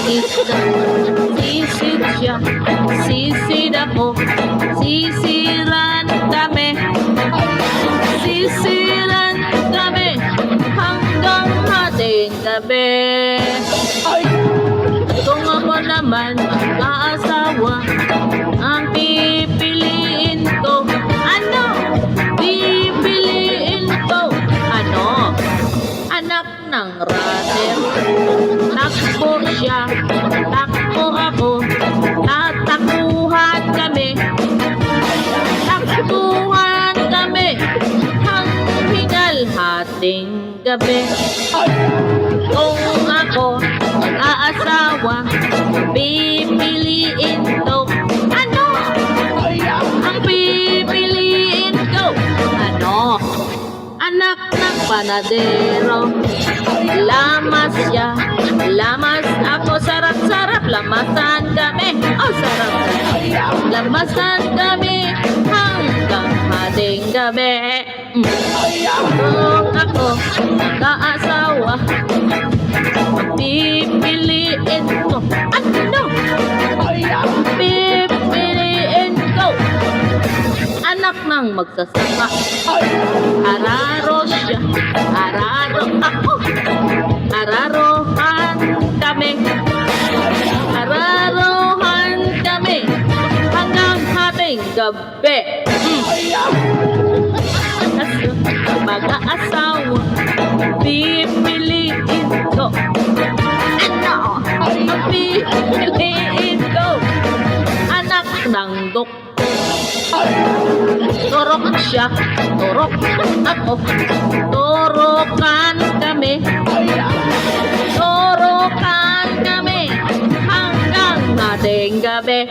isda. Sisid siya, sisid ako, sisiran kami. Sisiran kami hanggang hating gabi. Kung ako naman mag-aasawa, ang pipiliin ko, ano? Pipiliin ko, ano? Anak ng rater. Takbo siya, takbo ako, tatakuhan kami. Takbuhan kami hanggang hingal hating gabi. Kung ako mag-aasawa, pipiliin ko, ano? Ang pipiliin ko, ano? Anak ng panadero. Lamas siya, lamas ako, sarap-sarap, lamasan kami. Oh, sarap. Lamasan kami hanggang hating gabi. Kung ako mag-aasawa, pipiliin ko, ano? Pipiliin ko, anak ng magsasaka. Araro siya, araro ako, ararohan kami. Ararohan kami hanggang hating gabi. Mag-aasawa, pipiliin ko, ano? Pipiliin ko, anak ng doktor. Turok siya, turok ako, turokan kami. Turokan kami hanggang hating gabi.